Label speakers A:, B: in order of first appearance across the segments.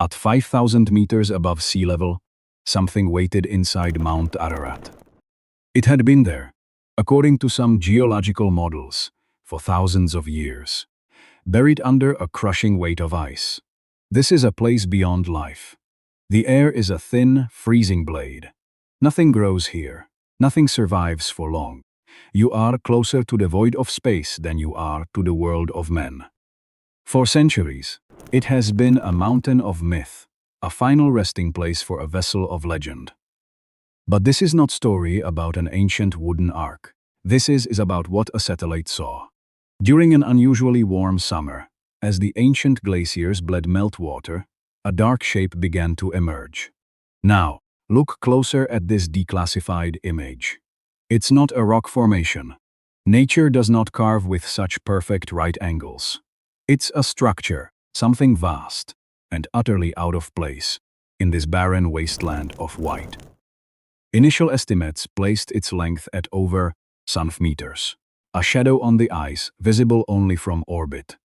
A: At 5,000 meters above sea level, something waited inside Mount Ararat. It had been there, according to some geological models, for thousands of years, buried under a crushing weight of ice. This is a place beyond life. The air is a thin, freezing blade. Nothing grows here. Nothing survives for long. You are closer to the void of space than you are to the world of men. For centuries, it has been a mountain of myth, a final resting place for a vessel of legend. But this is not a story about an ancient wooden ark. This is about what a satellite saw. During an unusually warm summer, as the ancient glaciers bled meltwater, a dark shape began to emerge. Now, look closer at this declassified image. It's not a rock formation. Nature does not carve with such perfect right angles. It's a structure, something vast and utterly out of place in this barren wasteland of white. Initial estimates placed its length at over 100 meters, a shadow on the ice visible only from orbit.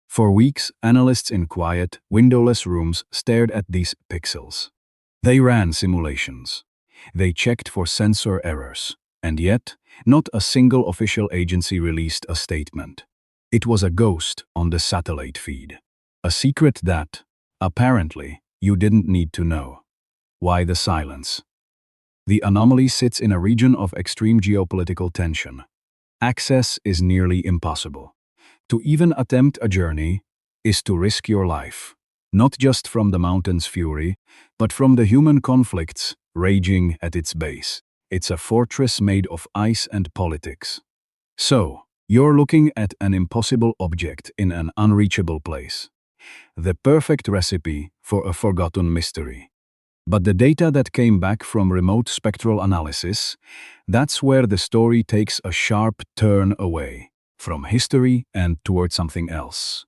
A: For weeks, analysts in quiet, windowless rooms stared at these pixels. They ran simulations. They checked for sensor errors. And yet, not a single official agency released a statement. It was a ghost on the satellite feed. A secret that, apparently, you didn't need to know. Why the silence? The anomaly sits in a region of extreme geopolitical tension. Access is nearly impossible. To even attempt a journey is to risk your life, not just from the mountain's fury, but from the human conflicts raging at its base. It's a fortress made of ice and politics. So, you're looking at an impossible object in an unreachable place. The perfect recipe for a forgotten mystery. But the data that came back from remote spectral analysis, that's where the story takes a sharp turn away from history and toward something else.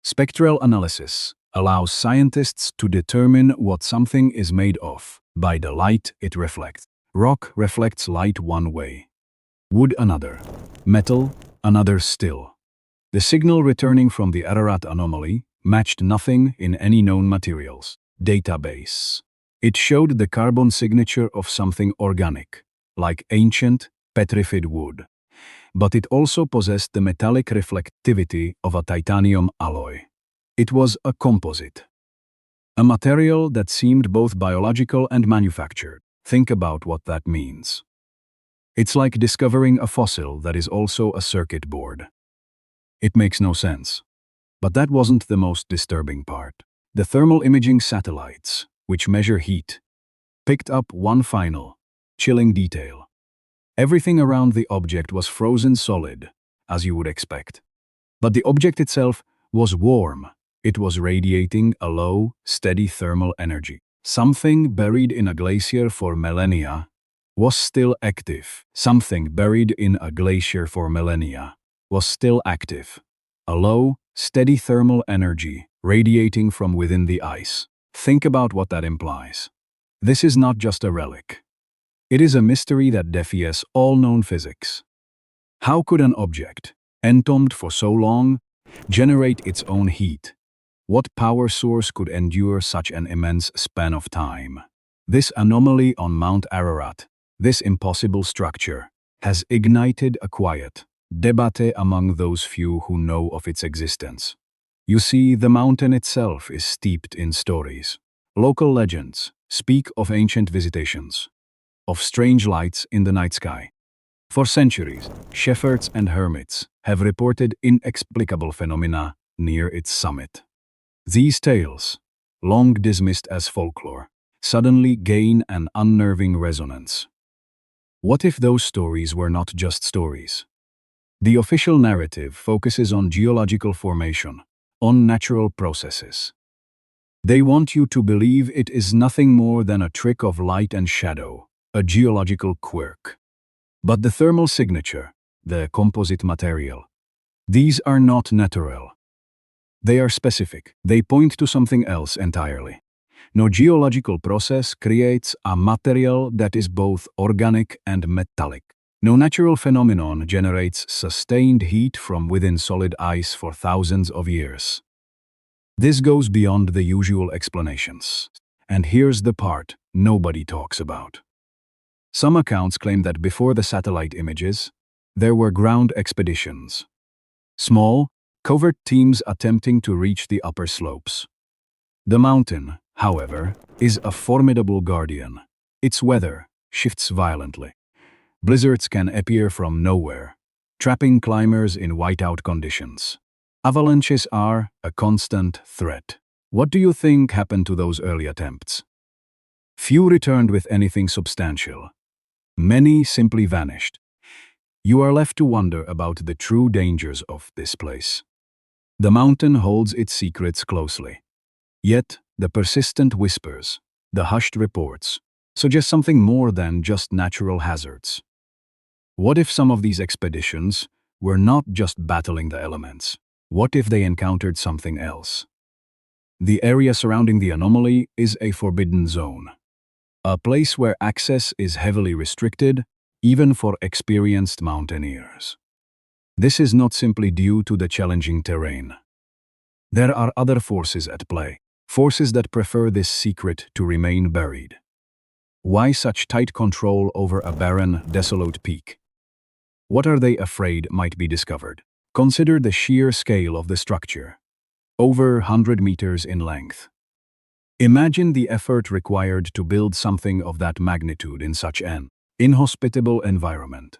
A: Spectral analysis allows scientists to determine what something is made of by the light it reflects. Rock reflects light one way, wood another, metal another still. The signal returning from the Ararat anomaly matched nothing in any known materials database. It showed the carbon signature of something organic, like ancient, petrified wood. But it also possessed the metallic reflectivity of a titanium alloy. It was a composite, a material that seemed both biological and manufactured. Think about what that means. It's like discovering a fossil that is also a circuit board. It makes no sense. But that wasn't the most disturbing part. The thermal imaging satellites, which measure heat, picked up one final, chilling detail. Everything around the object was frozen solid, as you would expect. But the object itself was warm. It was radiating a low, steady thermal energy. Something buried in a glacier for millennia was still active. Something buried in a glacier for millennia was still active. A low, steady thermal energy radiating from within the ice. Think about what that implies. This is not just a relic. It is a mystery that defies all known physics. How could an object, entombed for so long, generate its own heat? What power source could endure such an immense span of time? This anomaly on Mount Ararat, this impossible structure, has ignited a quiet debate among those few who know of its existence. You see, the mountain itself is steeped in stories. Local legends speak of ancient visitations, of strange lights in the night sky. For centuries, shepherds and hermits have reported inexplicable phenomena near its summit. These tales, long dismissed as folklore, suddenly gain an unnerving resonance. What if those stories were not just stories? The official narrative focuses on geological formation, on natural processes. They want you to believe it is nothing more than a trick of light and shadow, a geological quirk. But the thermal signature, the composite material, these are not natural. They are specific. They point to something else entirely. No geological process creates a material that is both organic and metallic. No natural phenomenon generates sustained heat from within solid ice for thousands of years. This goes beyond the usual explanations. And here's the part nobody talks about. Some accounts claim that before the satellite images, there were ground expeditions. Small, covert teams attempting to reach the upper slopes. The mountain, however, is a formidable guardian. Its weather shifts violently. Blizzards can appear from nowhere, trapping climbers in whiteout conditions. Avalanches are a constant threat. What do you think happened to those early attempts? Few returned with anything substantial. Many simply vanished. You are left to wonder about the true dangers of this place. The mountain holds its secrets closely. Yet, the persistent whispers, the hushed reports, suggest something more than just natural hazards. What if some of these expeditions were not just battling the elements? What if they encountered something else? The area surrounding the anomaly is a forbidden zone. A place where access is heavily restricted, even for experienced mountaineers. This is not simply due to the challenging terrain. There are other forces at play, forces that prefer this secret to remain buried. Why such tight control over a barren, desolate peak? What are they afraid might be discovered? Consider the sheer scale of the structure. Over 100 meters in length. Imagine the effort required to build something of that magnitude in such an inhospitable environment.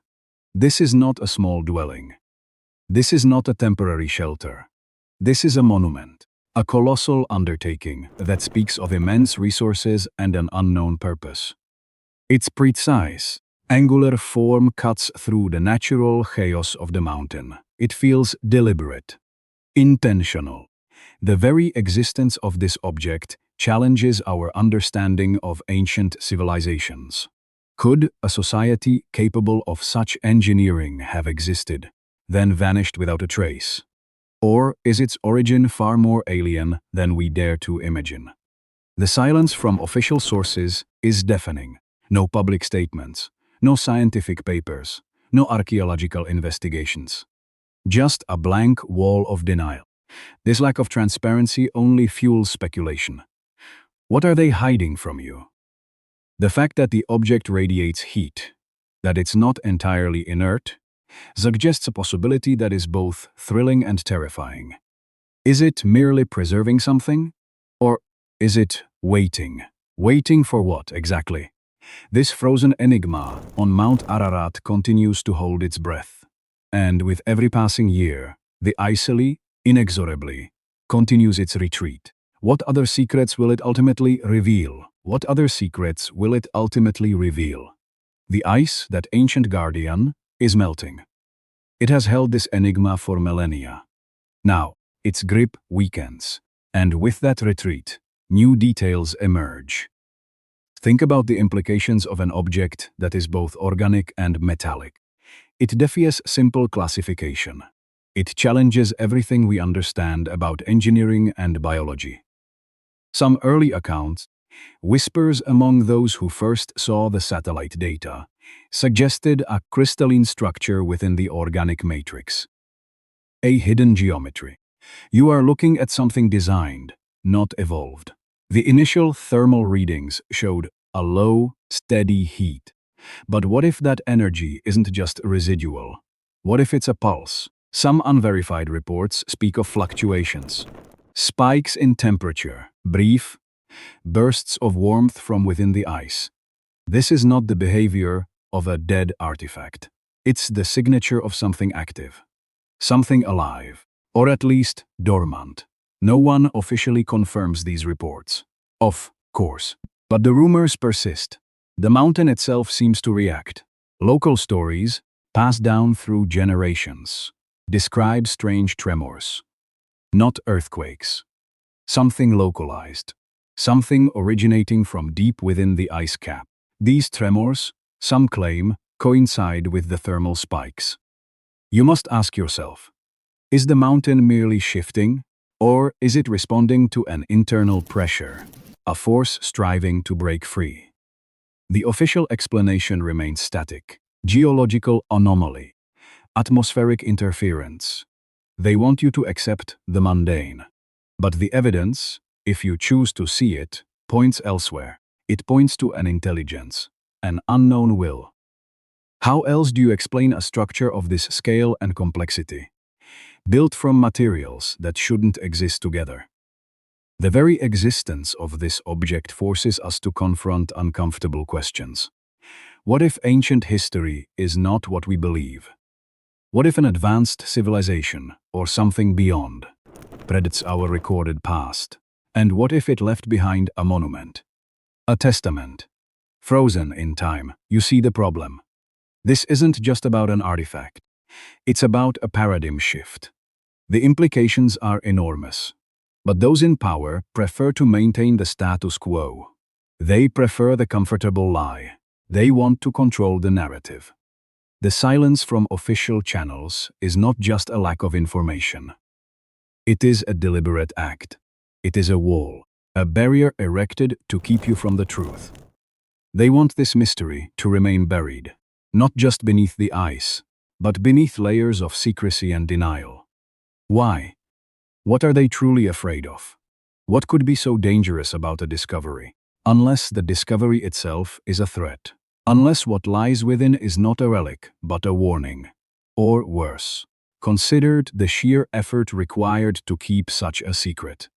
A: This is not a small dwelling. This is not a temporary shelter. This is a monument, a colossal undertaking that speaks of immense resources and an unknown purpose. Its precise, angular form cuts through the natural chaos of the mountain. It feels deliberate, intentional. The very existence of this object challenges our understanding of ancient civilizations. Could a society capable of such engineering have existed, then vanished without a trace? Or is its origin far more alien than we dare to imagine? The silence from official sources is deafening. No public statements, no scientific papers, no archaeological investigations. Just a blank wall of denial. This lack of transparency only fuels speculation. What are they hiding from you? The fact that the object radiates heat, that it's not entirely inert, suggests a possibility that is both thrilling and terrifying. Is it merely preserving something? Or is it waiting? Waiting for what, exactly? This frozen enigma on Mount Ararat continues to hold its breath. And with every passing year, the icily, inexorably, continues its retreat. What other secrets will it ultimately reveal? What other secrets will it ultimately reveal? The ice, that ancient guardian, is melting. It has held this enigma for millennia. Now, its grip weakens, and with that retreat, new details emerge. Think about the implications of an object that is both organic and metallic. It defies simple classification. It challenges everything we understand about engineering and biology. Some early accounts, whispers among those who first saw the satellite data, suggested a crystalline structure within the organic matrix. A hidden geometry. You are looking at something designed, not evolved. The initial thermal readings showed a low, steady heat. But what if that energy isn't just residual? What if it's a pulse? Some unverified reports speak of fluctuations. Spikes in temperature, brief, bursts of warmth from within the ice. This is not the behavior of a dead artifact. It's the signature of something active. Something alive, or at least dormant. No one officially confirms these reports. Of course. But the rumors persist. The mountain itself seems to react. Local stories, passed down through generations, describe strange tremors. Not earthquakes. Something localized. Something originating from deep within the ice cap. These tremors, some claim, coincide with the thermal spikes. You must ask yourself, is the mountain merely shifting, or is it responding to an internal pressure, a force striving to break free? The official explanation remains static. Geological anomaly, atmospheric interference. They want you to accept the mundane. But the evidence, if you choose to see it, points elsewhere. It points to an intelligence, an unknown will. How else do you explain a structure of this scale and complexity, built from materials that shouldn't exist together? The very existence of this object forces us to confront uncomfortable questions. What if ancient history is not what we believe? What if an advanced civilization, or something beyond, predates our recorded past? And what if it left behind a monument, a testament, frozen in time? You see the problem. This isn't just about an artifact. It's about a paradigm shift. The implications are enormous. But those in power prefer to maintain the status quo. They prefer the comfortable lie. They want to control the narrative. The silence from official channels is not just a lack of information. It is a deliberate act. It is a wall, a barrier erected to keep you from the truth. They want this mystery to remain buried, not just beneath the ice, but beneath layers of secrecy and denial. Why? What are they truly afraid of? What could be so dangerous about a discovery? Unless the discovery itself is a threat. Unless what lies within is not a relic, but a warning. Or worse, considered the sheer effort required to keep such a secret.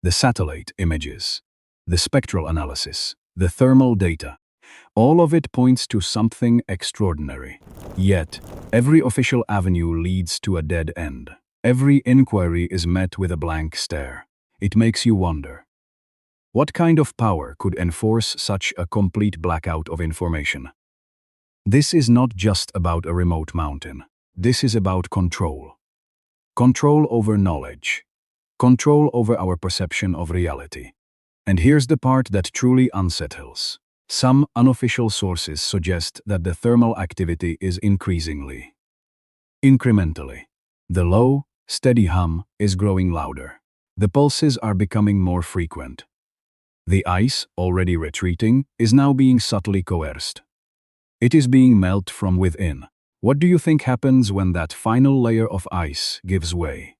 A: The satellite images, the spectral analysis, the thermal data, all of it points to something extraordinary. Yet, every official avenue leads to a dead end. Every inquiry is met with a blank stare. It makes you wonder. What kind of power could enforce such a complete blackout of information? This is not just about a remote mountain. This is about control. Control over knowledge. Control over our perception of reality. And here's the part that truly unsettles. Some unofficial sources suggest that the thermal activity is increasingly, incrementally. The low, steady hum is growing louder. The pulses are becoming more frequent. The ice, already retreating, is now being subtly coerced. It is being melted from within. What do you think happens when that final layer of ice gives way?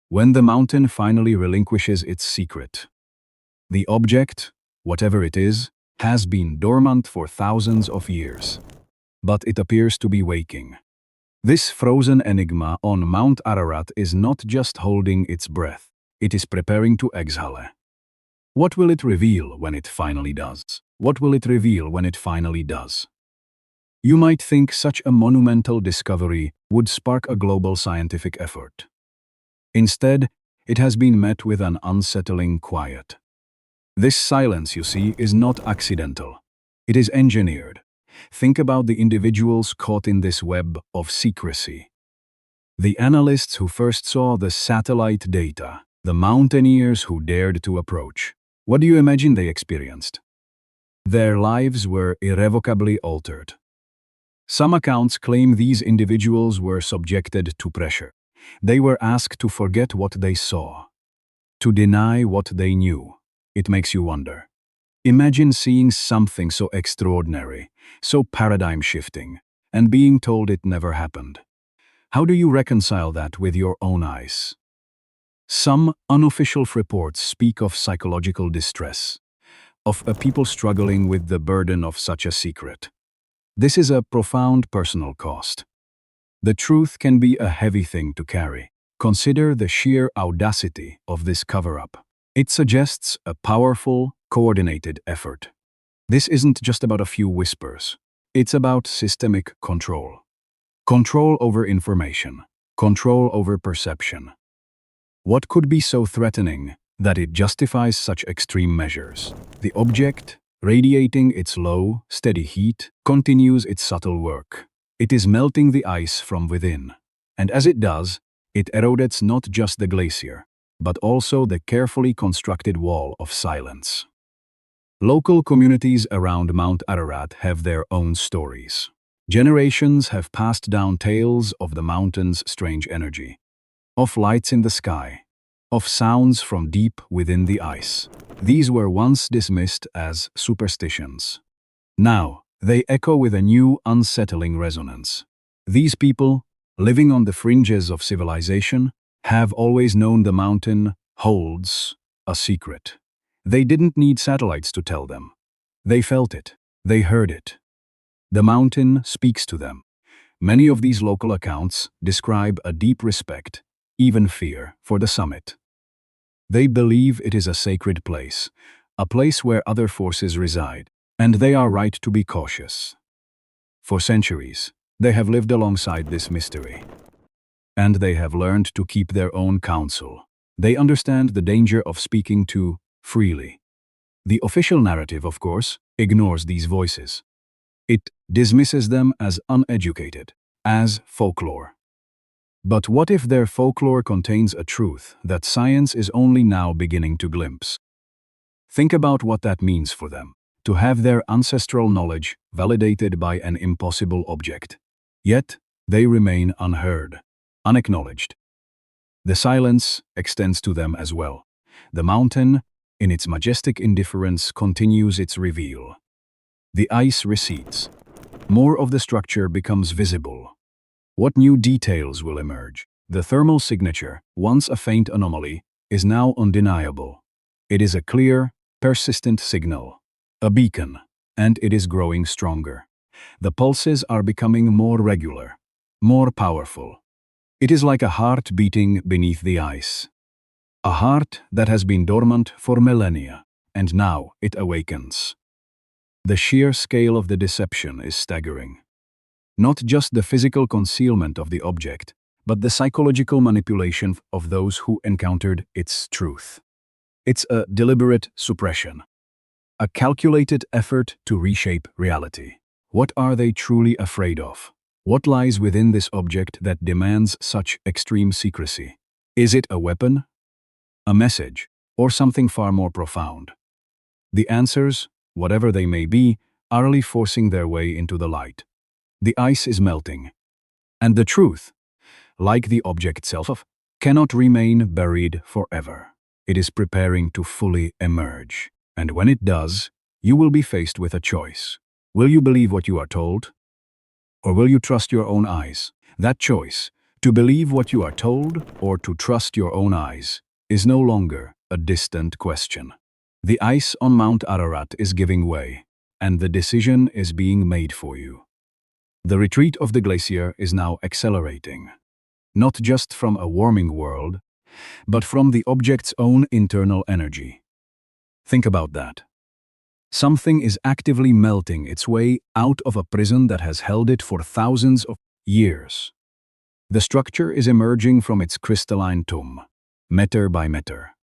A: When the mountain finally relinquishes its secret? The object, whatever it is, has been dormant for thousands of years. But it appears to be waking. This frozen enigma on Mount Ararat is not just holding its breath, it is preparing to exhale. What will it reveal when it finally does? What will it reveal when it finally does? You might think such a monumental discovery would spark a global scientific effort. Instead, it has been met with an unsettling quiet. This silence, you see, is not accidental. It is engineered. Think about the individuals caught in this web of secrecy. The analysts who first saw the satellite data, the mountaineers who dared to approach. What do you imagine they experienced? Their lives were irrevocably altered. Some accounts claim these individuals were subjected to pressure. They were asked to forget what they saw, to deny what they knew. It makes you wonder. Imagine seeing something so extraordinary, so paradigm-shifting, and being told it never happened. How do you reconcile that with your own eyes? Some unofficial reports speak of psychological distress, of a people struggling with the burden of such a secret. This is a profound personal cost. The truth can be a heavy thing to carry. Consider the sheer audacity of this cover-up. It suggests a powerful, coordinated effort. This isn't just about a few whispers. It's about systemic control. Control over information. Control over perception. What could be so threatening that it justifies such extreme measures? The object, radiating its low, steady heat, continues its subtle work. It is melting the ice from within. And as it does, it erodes not just the glacier, but also the carefully constructed wall of silence. Local communities around Mount Ararat have their own stories. Generations have passed down tales of the mountain's strange energy, of lights in the sky, of sounds from deep within the ice. These were once dismissed as superstitions. Now, they echo with a new, unsettling resonance. These people, living on the fringes of civilization, have always known the mountain, holds a secret. They didn't need satellites to tell them. They felt it. They heard it. The mountain speaks to them. Many of these local accounts describe a deep respect, even fear, for the summit. They believe it is a sacred place, a place where other forces reside, and they are right to be cautious. For centuries, they have lived alongside this mystery. And they have learned to keep their own counsel. They understand the danger of speaking too freely. The official narrative, of course, ignores these voices. It dismisses them as uneducated, as folklore. But what if their folklore contains a truth that science is only now beginning to glimpse? Think about what that means for them, to have their ancestral knowledge validated by an impossible object. Yet, they remain unheard, unacknowledged. The silence extends to them as well. The mountain, in its majestic indifference, continues its reveal. The ice recedes. More of the structure becomes visible. What new details will emerge? The thermal signature, once a faint anomaly, is now undeniable. It is a clear, persistent signal, a beacon, and it is growing stronger. The pulses are becoming more regular, more powerful. It is like a heart beating beneath the ice. A heart that has been dormant for millennia, and now it awakens. The sheer scale of the deception is staggering. Not just the physical concealment of the object, but the psychological manipulation of those who encountered its truth. It's a deliberate suppression, a calculated effort to reshape reality. What are they truly afraid of? What lies within this object that demands such extreme secrecy? Is it a weapon, a message, or something far more profound? The answers, whatever they may be, are really forcing their way into the light. The ice is melting, and the truth, like the object itself, cannot remain buried forever. It is preparing to fully emerge, and when it does, you will be faced with a choice. Will you believe what you are told, or will you trust your own eyes? That choice, to believe what you are told or to trust your own eyes, is no longer a distant question. The ice on Mount Ararat is giving way, and the decision is being made for you. The retreat of the glacier is now accelerating, not just from a warming world, but from the object's own internal energy. Think about that. Something is actively melting its way out of a prison that has held it for thousands of years. The structure is emerging from its crystalline tomb, meter by meter.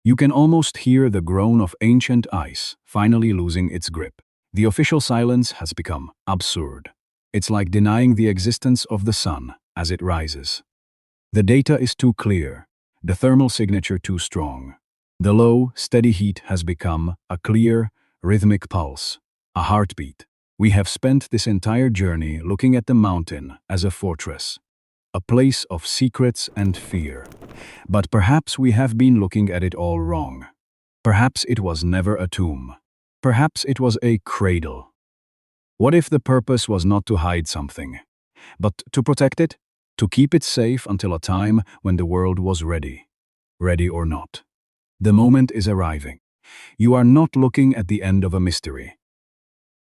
A: You can almost hear the groan of ancient ice finally losing its grip. The official silence has become absurd. It's like denying the existence of the sun as it rises. The data is too clear, the thermal signature too strong. The low, steady heat has become a clear, rhythmic pulse, a heartbeat. We have spent this entire journey looking at the mountain as a fortress, a place of secrets and fear. But perhaps we have been looking at it all wrong. Perhaps it was never a tomb. Perhaps it was a cradle. What if the purpose was not to hide something, but to protect it, to keep it safe until a time when the world was ready? Ready or not, the moment is arriving. You are not looking at the end of a mystery.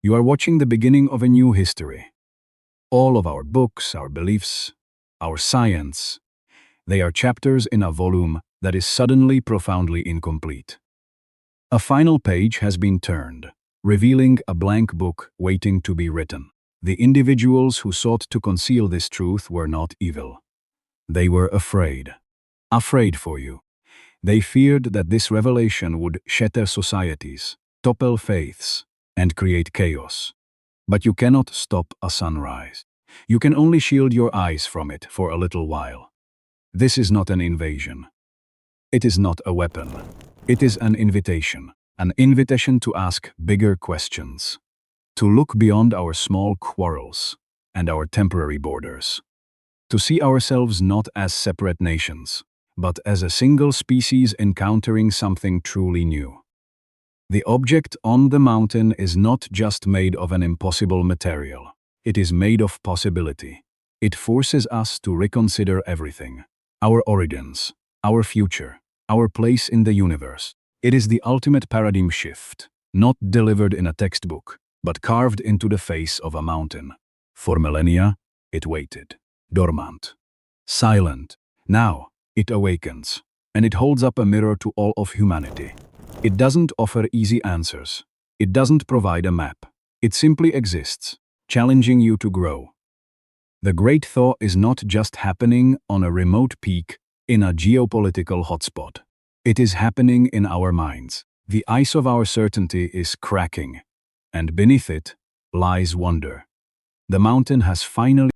A: You are watching the beginning of a new history. All of our books, our beliefs, our science, they are chapters in a volume that is suddenly profoundly incomplete. A final page has been turned, revealing a blank book waiting to be written. The individuals who sought to conceal this truth were not evil. They were afraid. Afraid for you. They feared that this revelation would shatter societies, topple faiths, and create chaos. But you cannot stop a sunrise. You can only shield your eyes from it for a little while. This is not an invasion. It is not a weapon. It is an invitation to ask bigger questions, to look beyond our small quarrels and our temporary borders, to see ourselves not as separate nations, but as a single species encountering something truly new. The object on the mountain is not just made of an impossible material. It is made of possibility. It forces us to reconsider everything, our origins, our future, our place in the universe. It is the ultimate paradigm shift, not delivered in a textbook, but carved into the face of a mountain. For millennia, it waited, dormant, silent. Now, it awakens, and it holds up a mirror to all of humanity. It doesn't offer easy answers. It doesn't provide a map. It simply exists, challenging you to grow. The Great Thaw is not just happening on a remote peak in a geopolitical hotspot. It is happening in our minds. The ice of our certainty is cracking, and beneath it lies wonder. The mountain has finally